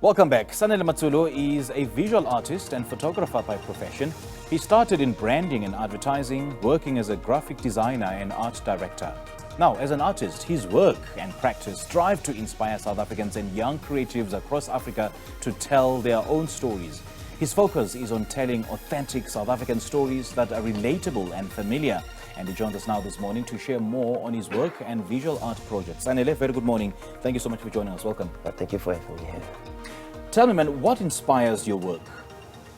Welcome back. Sanele Matsolo is a visual artist and photographer by profession. He started in branding and advertising, working as a graphic designer and art director. Now, as an artist, his work and practice strive to inspire South Africans and young creatives across Africa to tell their own stories. His focus is on telling authentic South African stories that are relatable and familiar. And he joins us now this morning to share more on his work and visual art projects. Sanele, very good morning. Thank you so much for joining us. Welcome. Thank you for having me here. Tell me, man, what inspires your work?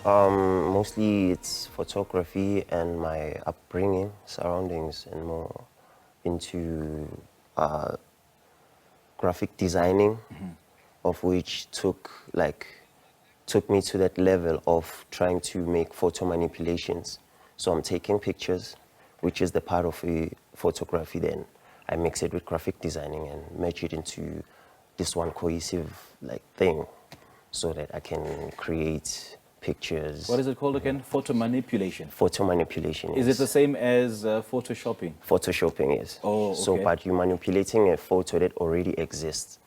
Mostly it's photography and my upbringing, surroundings, and more into graphic designing, of which took me to that level of trying to make photo manipulations. So I'm taking pictures, which is the part of a photography, then I mix it with graphic designing and merge it into this one cohesive thing, so that I can create pictures. What is it called again? Photo manipulation? Photo manipulation, yes. Is it the same as photoshopping? Photoshopping, yes. Oh, okay. So, but you're manipulating a photo that already exists,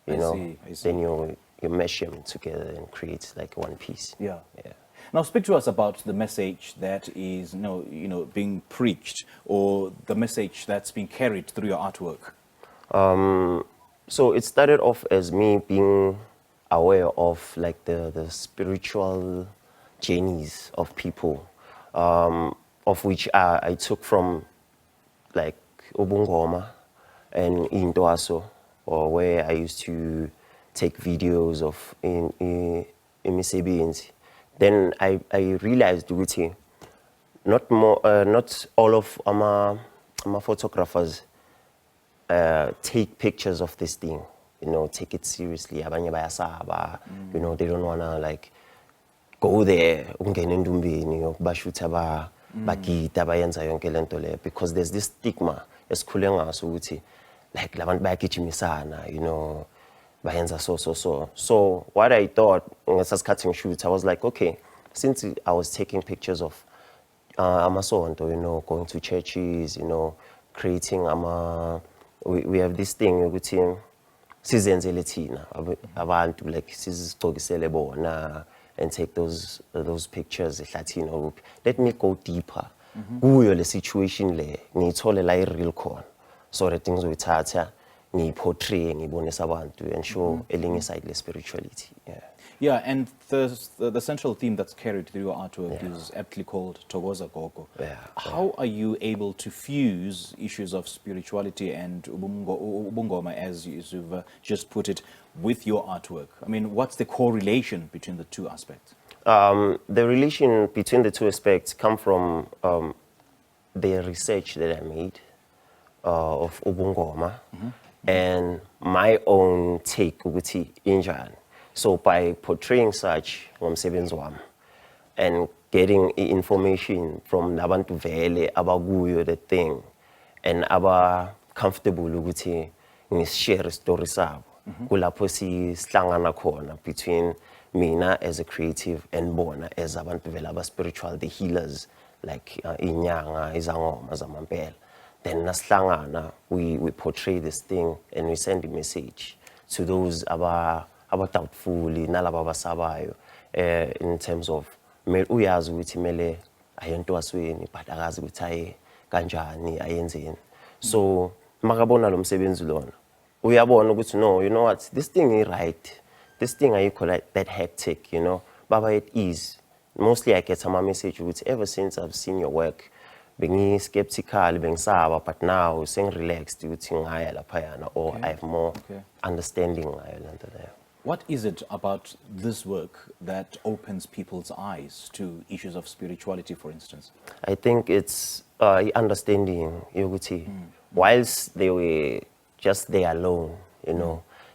you know. I see. Then you mesh them together and create like one piece. Yeah. Now speak to us about the message that is being preached, or the message that's being carried through your artwork. So it started off as me being aware of the spiritual journeys of people, of which I took from Ubungoma and Indoaso, or where I used to take videos of in SABC. Then I realized not all of our photographers take pictures of this thing. Take it seriously. Abanye bayasaba. They don't wanna go there, because there's this stigma esikhule ngaso ukuthi labantu bayagijimisana, bayenza so. So what I thought when I was cutting shoots, I was like, okay, since I was taking pictures of amasonto, going to churches, creating we have this thing ukuthi sizenzele thina abantu sizigcokisele bona and take those pictures ehlathini. Let me go deeper kuyo le situation le ngiyithole la real khona, so that things ngizothatha ngiyiportray ngibonisa abantu and show elinye side le spirituality. Yeah, and the central theme that's carried through your artwork is aptly called Togoza Gogo. How are you able to fuse issues of spirituality and ubungoma, as you've just put it, with your artwork? I mean, what's the correlation between the two aspects? The relation between the two aspects come from the research that I made of ubungoma and my own take ukuthi injani. So by portraying such and getting information from nabantu vele abakuyo the thing, and aba comfortable ukuthi ngishare story sabo, kulapho sihlangana khona between mina as a creative and bona as abantu vele aba spiritual, the healers, like inyanga, izangoma zamampela. Then nasihlangana, we portray this thing and we send a message to those doubtful, nalaba basabayo, in terms of uyazi ukuthi mele ayentwasweni but akazi ukuthi kanjani ayenzeni. So makabona lo msebenzi lona uyabona ukuthi no, you know what, this thing is right, this thing ayikho like that hectic, baba at ease. Mostly I get some message which ever since I've seen your work bengi skeptical, bengisaba, but now seng relaxed ukuthi ngaya laphayana, or I have more understanding. What is it about this work that opens people's eyes to issues of spirituality, for instance? I think it's understanding. Whilst they were just there alone,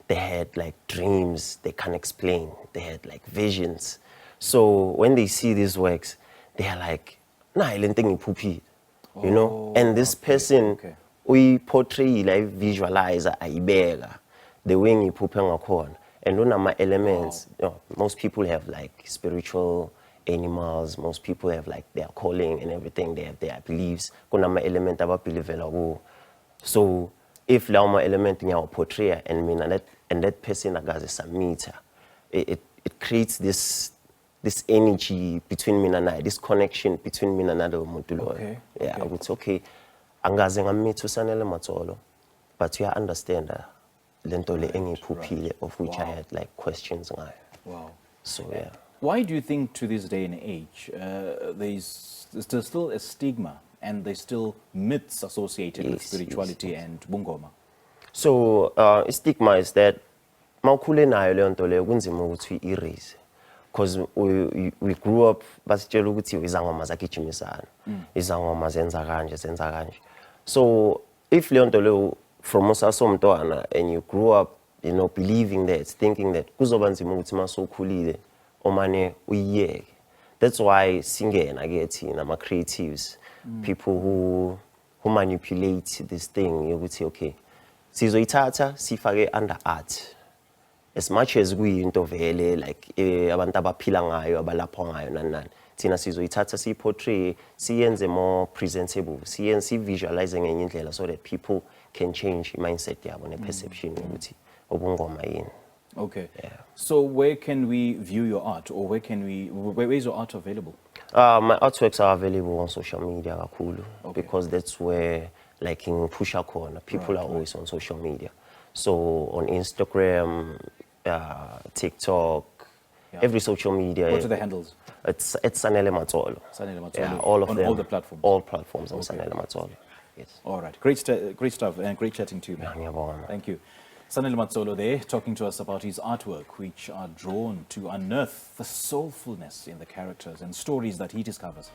they had dreams they can't explain. They had visions. So when they see these works, they are like, nah, and this person we portray, visualize, the way you pupeng. And one of my elements, most people have spiritual animals, most people have their calling and everything, they have their beliefs. Kuna ma element about belief. So if lauma element in your portray and that person agaze samita, it creates this energy between mina naye, this connection between mina nalo muntu loyo. Okay, Yeah, okay. I would say, okay, angaze ngameet uSanele Matsolo, but you understand lento le engiyiphuphile, of which I Wow. had like questions ngayo. Wow. So yeah. Why do you think to this day and age there's still a stigma and there's still myths associated with Yes, spirituality and bungoma? So stigma is that mawukhule nayo leyo nto leyo kunzima ukuthi erase, because we grew up basitshela ukuthi izangoma zagijimisana, izangoma zenza kanje. So if leyo nto leyo from usasomntwana and you grew up, you know, believing that, thinking that kuzoba nzima ukuthi masukhulile omane uyiyeke. That's why singena ke thina ama creatives, people who manipulate this thing yokuthi okay, sizoyithatha sifake under art. As much as kuyinto vele like abantu abaphila ngayo abalapha ngayo nani thina sizoyithatha siyiportray siyenze more presentable, visualize ngenye indlela so that people can change mindset yabo ne perception ukuthi ubungoma yini. Okay. Yeah. So where can we view your art, or where is your art available? My artworks are available on social media kakhulu, Okay. because that's where like in Pusha Corner, people are always on social media. So on Instagram, TikTok, Yeah. every social media. What are the handles? It's Sanele Matsolo. Sanele Matsolo. Yeah, all of on them. all the platforms. All platforms on Okay. Sanele Matsolo. Yes. All right. Great stuff, and great chatting to you, man. Ngiyabonga. Thank you. Sanele Matsolo there, talking to us about his artwork, which are drawn to unearth the soulfulness in the characters and stories that he discovers.